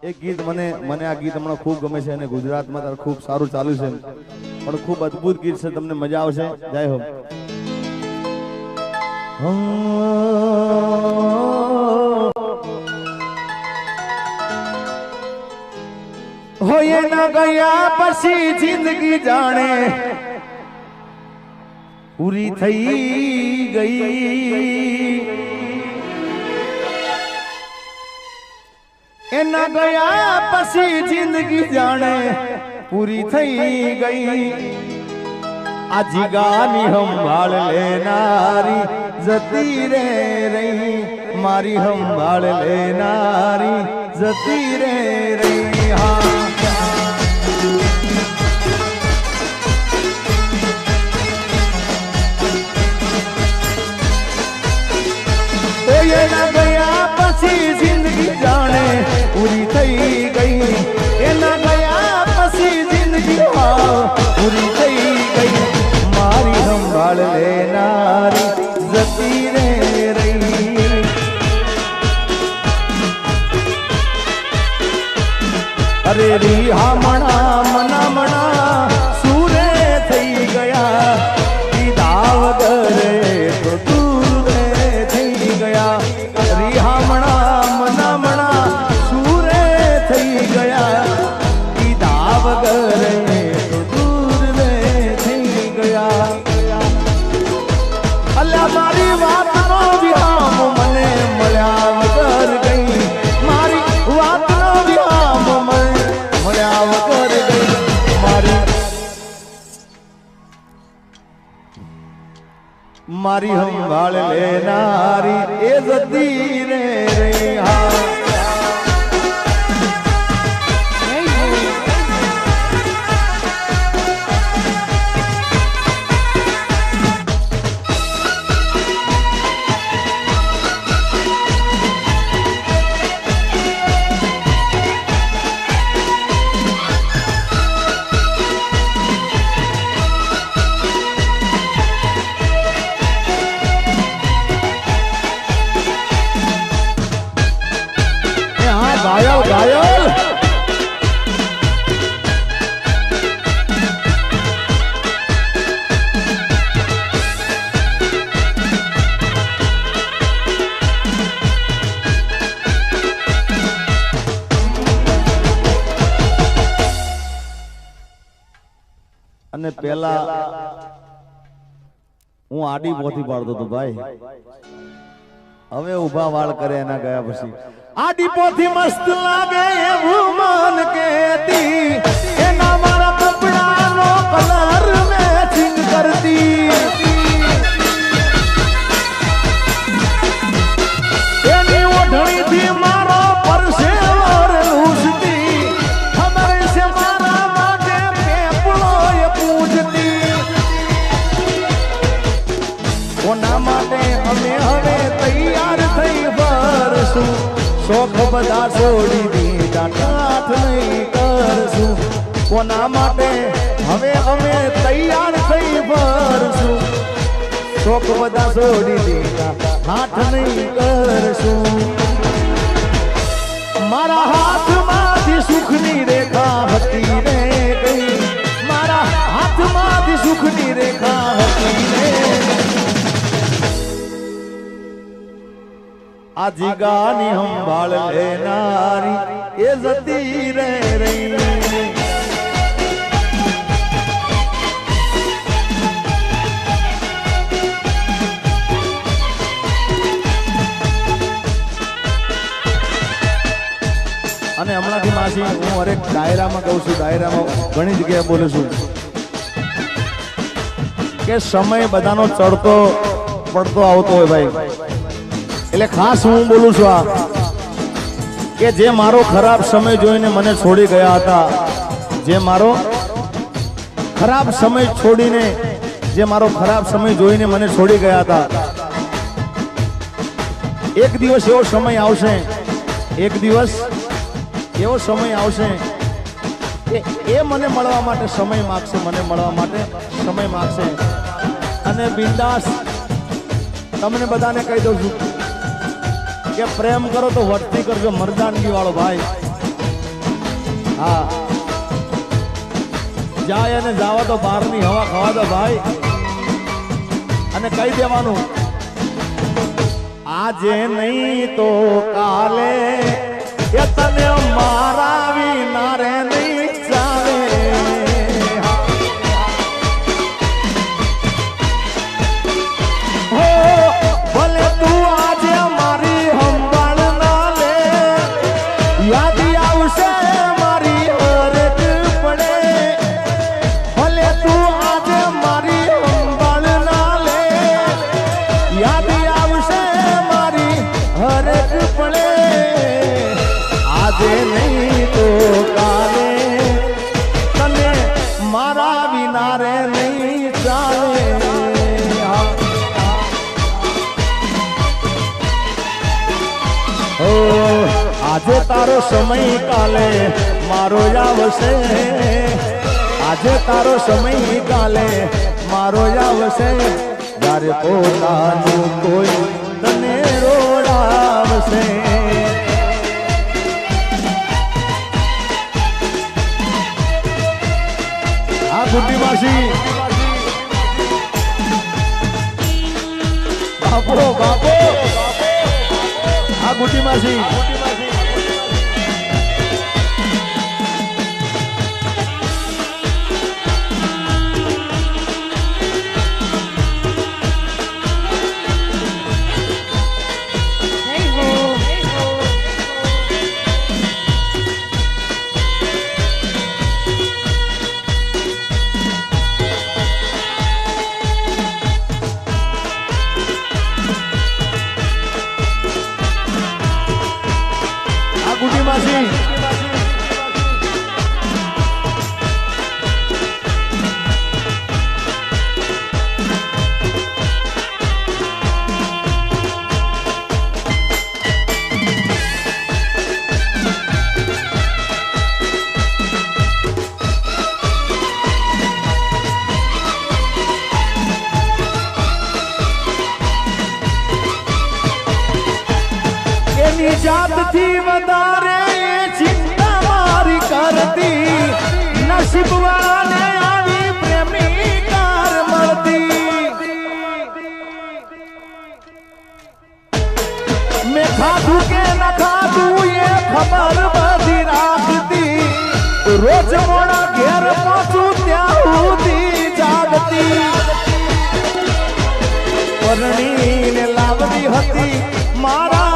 એક ગીત મને આ ગીત હમણાં ખૂબ ગમે છે અને ગુજરાતમાં તાર ખૂબ સારું ચાલુ છે પણ ખૂબ અદ્ભુત ગીત છે તમને મજા આવશે જય હો હોય ના ગયા પછી જિંદગી જાણે પૂરી થઈ ગઈ એના ગયા પછી જિંદગી જાણે પૂરી થઈ ગઈ આ જીગાની સંભાળ લેનારી જતી રે રહી મારી સંભાળ લેનારી જતી રે રહી હા એના ગયા પછી જિંદગી જાણે પૂરી થઈ ગઈ એના ગયા પછી જિંદગી પૂરી થઈ ગઈ મારી સંભાળ લેનારી જતી રે રહી અરે રી મણા મણા સુરે થઈ ગયા દીધા વગરે તો દૂર થઈ ગયા રિહામણા મના સુરે થઈ ગયા દીધા વગરે તો દૂર રે થઈ ગયા અલ્યા મારી વાતનો વિરામ મને મળ્યા વગર ગઈ મારી વાતનો વિરામ મળ્યા વગર ગઈ મારી સંભાળ લેનારી એ જતી રે હા घायल घायल અને પેલા હું આડી પોથી પાડતો હતો ભાઈ હવે ઉભા વાળ કરે એના ગયા પછી આડી પોથી મસ્ત લાગે એવું મન કહેતી એના મારા કપડાનો કલર મેચિંગ કરતી એની ઓઢણીથી મારો પરસેવર લૂસતી ખબર છે મારા માટે પેપળો એ પૂજતી કોના માટે અમે હવે તૈયાર થઈ ભરશું શોખ બધા છોડી દીધા કાઠ નહીં કરશું કોના માટે હવે અમે તૈયાર થઈ ભરશું શોખ બધા છોડી દીધા હાથ નહીં કરશું મારા હાથમાંથી સુખની રેખા હતી રે ગઈ મારા હાથમાંથી સુખની રેખા હતી રે આ જીગાની સંભાળ લેનારી એ જતી રે રહી અને હમણાંથી માસી હું હરેક ડાયરામાં કહું છું ડાયરામાં ઘણી જગ્યાએ બોલું છું કે સમય બધાનો ચડતો પડતો આવતો હોય ભાઈ એટલે ખાસ હું બોલું છું આ કે જે મારો ખરાબ સમય જોઈને મને છોડી ગયા હતા જે મારો ખરાબ સમય છોડીને જે મારો ખરાબ સમય જોઈને મને છોડી ગયા હતા એક દિવસ એવો સમય આવશે એક દિવસ એવો સમય આવશે કે એ મને મળવા માટે સમય માગશે મને મળવા માટે સમય માગશે અને બિંદાસ તમને બધાને કહી દઉં છું કે પ્રેમ કરો તો વર્તી કરજો મર્દાનગી વાળો ભાઈ હા જાય અને જાવા તો બહારની હવા ખાવા દો ભાઈ અને કહી દેવાનું આજે નહીં તો કાલે એ તને મારા વિના રે નહીં ચાલે હો ભલે તું આજે મારી સંભાળ ના લે યાદ આવશે મારી હરક પડે ભલે તું આજે મારી સંભાળ ના લે યાદ આવશે મારી હરક પડે આજે નહીં તો કાલે તને મારા વિના રે નહીં ચાલે ઓ આજે તારો સમય કાલે મારો આવશે આજે તારો સમય કાલે મારો આવશે જ્યારે પોતાનું કોઈ તને રોડાવશે આ ગુડી માસી બાપો બાપો આ ગુડી માસી જાતથી વધારે ચિંતા મારી કરતી નસીબ વાળાને આવી પ્રેમી કાર મળતી મેં ખાધું કે ન ખાધું એ ખબર બધી રાખતી રોજ મોડા ઘેર પહોંચું ત્યાં સુધી જાગતી પરણીને લાવતી હતી મારા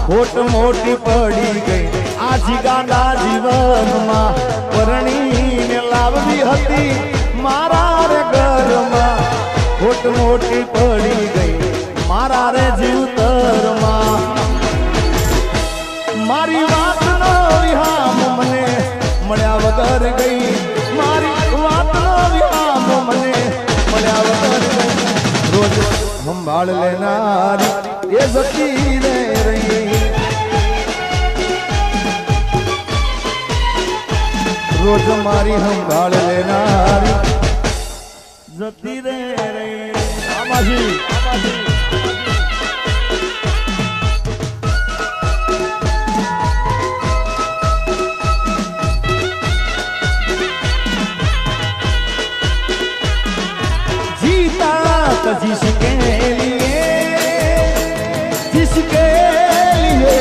ખોટ મોટી પડી ગઈ આ જીગાના જીવનમાં પરણીને લાવવી હતી મારા રે ઘરમાં ખોટ મોટી પડી ગઈ મારા રે જીવતરમાં મારી વાતનો વિહામ મને મળ્યા વગર ગઈ મારી વાતનો વિહામ મને મળ્યા વગર ગઈ રોજ સંભાળ લેનારી એ જતી રે રહી રોજ મારી સંભાળ લેનારી જતી રે રહી આમાજી जीता तो जिसके लिए जिसके लिए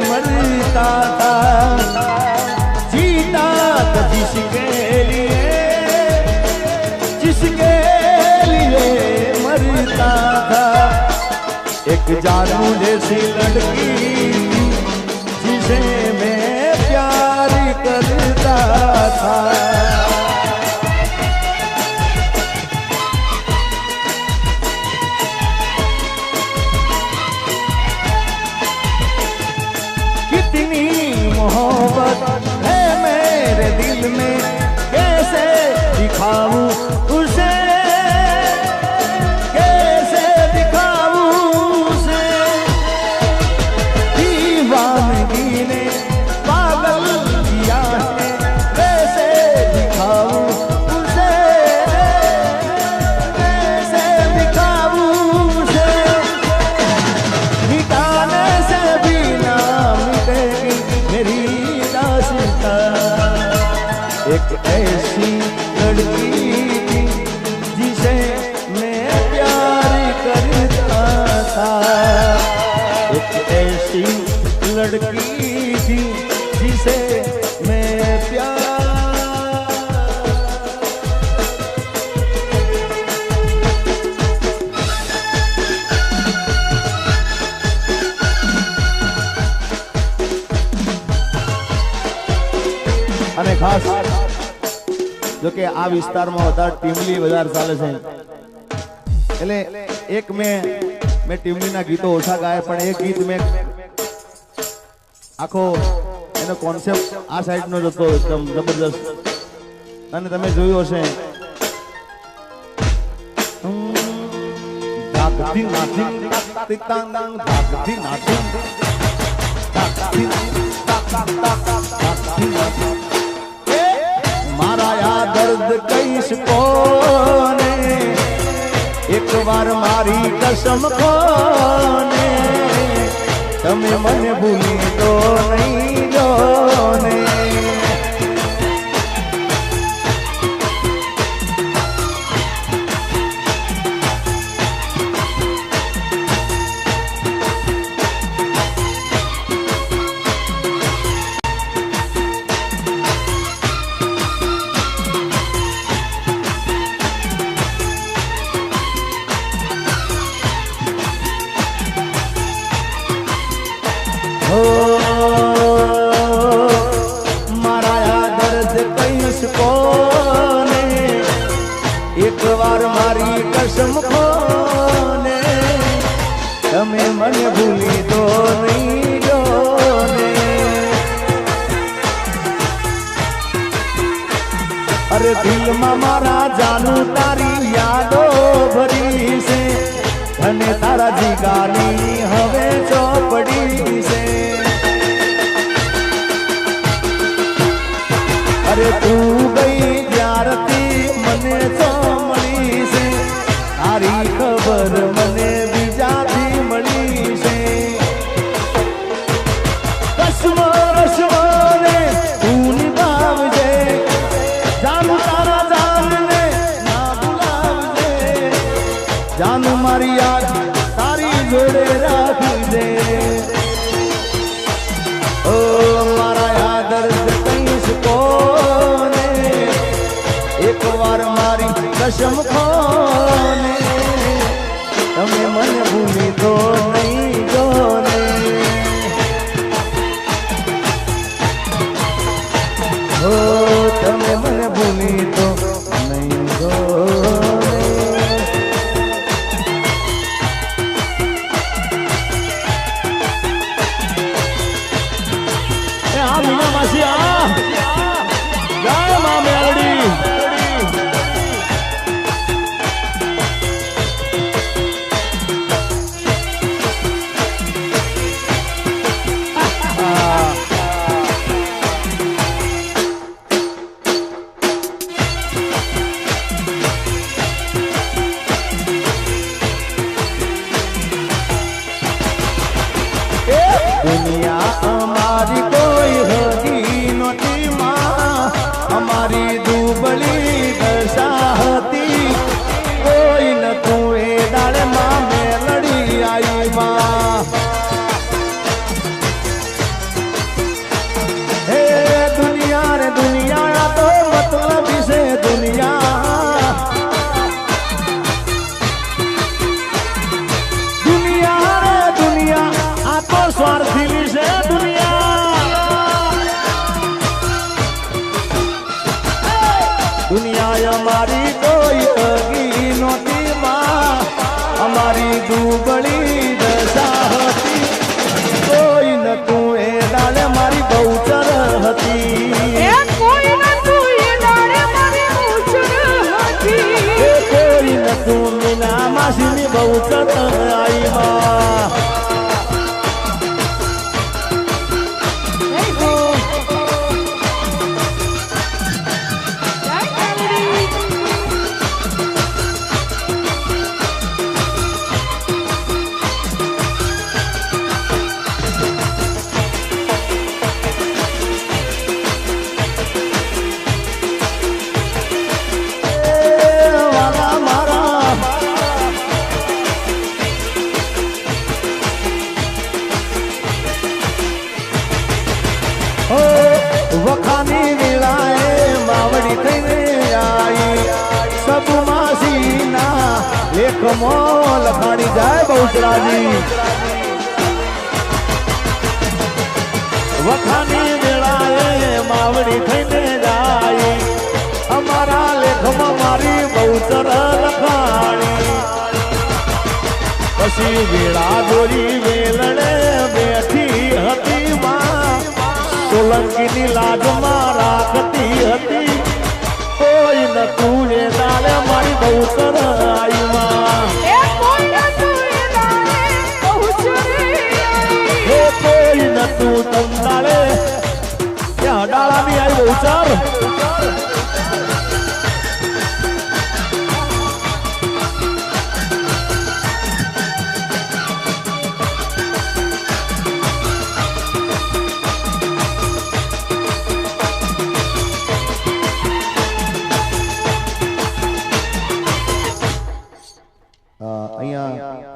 मरता था जीता तो जिसके लिए जिसके लिए मरता था एक जानू जैसी लड़की जिसे मैं प्यार करता था मोहब्बत है मेरे दिल में कैसे दिखाऊं उसे कैसे दिखाऊं उसे दीवानगी ने पागल किया है कैसे दिखाऊं उसे कैसे दिखाऊं उसे मिटाने से भी ना मिटेगी मेरी दास्तां एक ऐसी लड़की थी जिसे मैं प्यार करता था, एक ऐसी लड़की थी जिसे मैं प्यार। અને ખાસ જો કે આ વિસ્તારમાં વધારે ટીમલી વધારે ચાલે છે એટલે એક મેં ટીમલીના ગીતો ઓછા ગાય પણ એક ગીત મેં આખો એનો કોન્સેપ્ટ આ સાઈડનો જ હતો એકદમ જબરદસ્ત અને તમે જોયું હશે ધાકથી નાથી તિતાંગ ધાકથી નાથી ધાકથી નાથી मारा या दर्द कईस कोने एक बार मारी कसम खोने तमे मने भूली तो नहीं जोने एक बार मारी कसम खोने तमे मने भूली तो नहीं जोने अरे दिल में मारा जानू तारी यादो भरी से धने तारा जीगानी हवे चौपड़ी से अरे तू गई ज्यारती मने तो मળી છે તારી ખબર મને બીજાથી મળી છે કસમો રસમો ને તું નિભાવજે જાનું તારા જાનને ના ભૂલાવજે જાનું મારી યાદ તારી જોડે રાખજે ઓ મારા યાદ કઈશ કોને एक बार मारी कसम खोने तमे मन भूली तो नहीं जोने हो तमे मन भूली तो नहीं जोने आ मीना मासी आ जय मां मेलडी दुनिया हमारी कोई होगी नोटी माँ हमारी दुबली दशाहती कोई न तू ए डाले माँ में लड़ी आई माँ हे दुनिया रे दुनिया तो मतलब से दुनिया दुनिया रे दुनिया आ तो स्वार्थी से दुनिया दुनिया हमारी कोई होगी नोटी माँ हमारी दुबली दशा होती कोई न तू ए डाले मारी बहुचर हती कोई न तू ए डाले मारी बहुचर हती कोई न तू मीना मासी में बहुचर आई माँ લેખમાં લખાણી જાય બહુચરાજી વખાની વેળાએ માવડી થઈને જાય અમારા લેખમાં મારી બહુચર લખાણી પછી વેળા દોરી વેલણે બેઠી હતી માં સોલંકીની લાજમાં રાખતી હતી કોઈ નતું એ દાડે મારી બહુચર આવી માં કોઈ નતું તંદાળે ત્યાં ડાળાની આવી બહુચર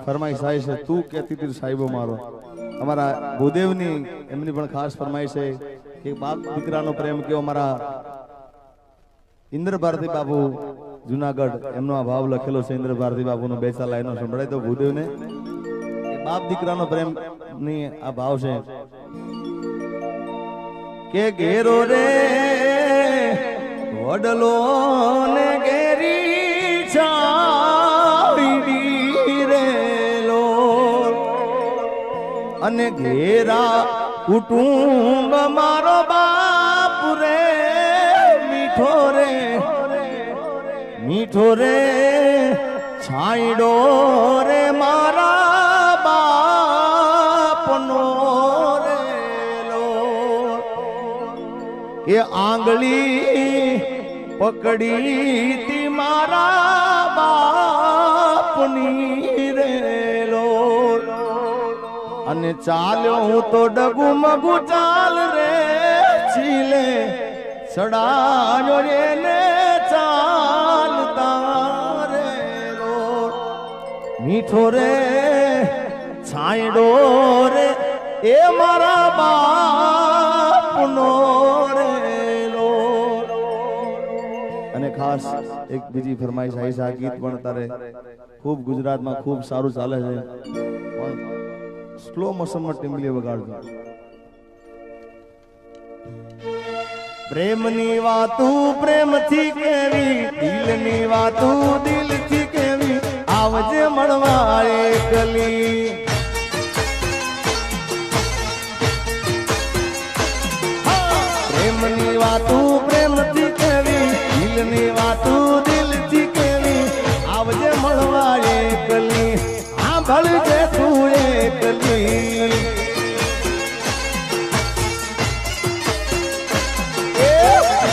ફરમાઈશ આવી છે તું કહેતી હતી સાહેબો મારો અમારા ભૂદેવની એમની પણ ખાસ ફરમાઈશ છે કે બાપ દીકરાનો પ્રેમ કેવો અમારા ઇન્દ્ર ભારતી બાપુ જુનાગઢ એમનો આ ભાવ લખેલો છે ઇન્દ્ર ભારતી બાપુનો બે ચાર લાઈનો સંભળાય તો ભૂદેવને બાપ દીકરાનો પ્રેમ ની આ ભાવ છે કે ઘેરો રે વડલો ને ઘેરી છાડી રેલો અને ઘેરા કુટુંબ મારો બાપ રે મીઠો રે મીઠો રે છાંયડો રે મારા બાપનો રેલો એ આંગળી પકડી તી મારા બાપની રેલો અને ચાલ્યો હું તો ડગુ મગુ ચાલ રે ચીલે સડાયો એને ચાલતા રેલો મીઠો રે છાંયડો રે એ મારા બાપનો રેલો અને ખાસ એક બીજી ફરમાઈશ આવી છે આ ગીત પણ તારે ખૂબ ગુજરાતમાં ખૂબ સારું ચાલે છે સ્લો મોશનમાં ટીમલી વગાડજો પ્રેમની વાતું પ્રેમથી કેવી દિલની વાતું દિલથી કેવી આવજે મળવા એકલી પ્રેમની વાતું પ્રેમથી કેવી દિલની વાતું દિલથી કેવી આવજે મળવા એકલી આ ભળજે તું એકલી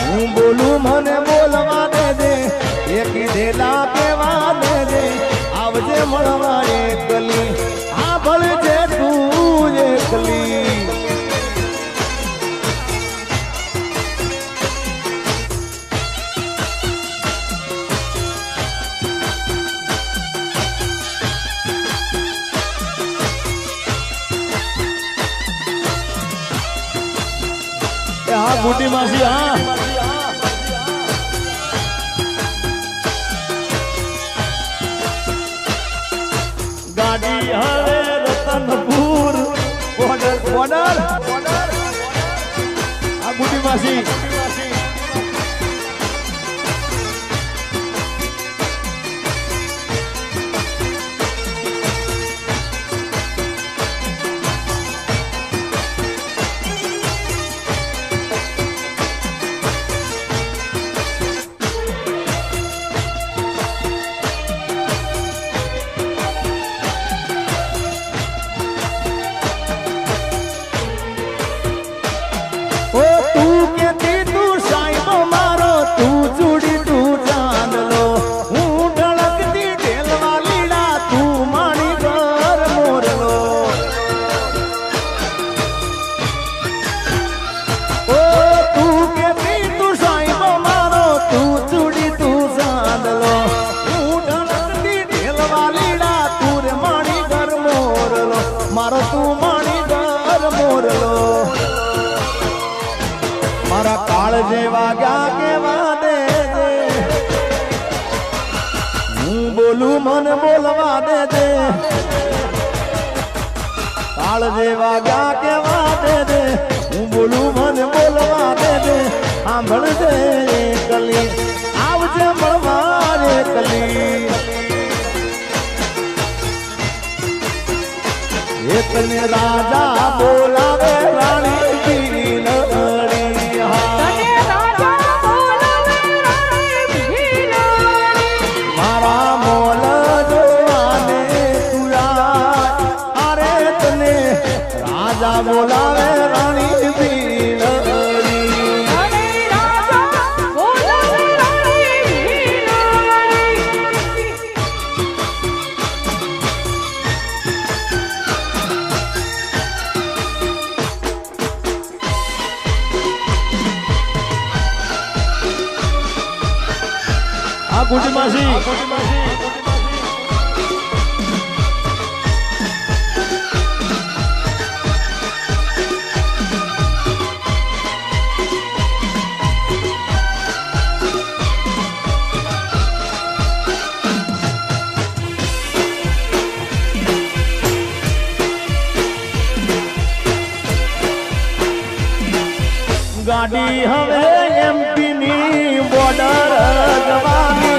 હું બોલું મને બોલવા દે એક દેલા કેવા દે આવજે મળવા એકલી આ ભળજે તું એકલી મોટી માસી હા ગાડી હવે રતનપુર બોર્ડર બોર્ડર આ મોટી માસી મારો તું માણી ઘર મોરલો મારા કાળ જેવા ગયા કેવા દે હું બોલું મને બોલવા દેજે કાળ જેવા ગયા કેવા દેજે હું બોલું મને બોલવા દેજે સાંભળજે કલી આવજે મળવા રે કલી એકને રાજા બોલાવે રાણી ભીલડી મારા મોલ જોવાને તુરા અરે તને રાજા બોલાવે રાણી ભીલડી આ ગુજમાસી ગાડી હવે એમપી ની બોર્ડર જવાની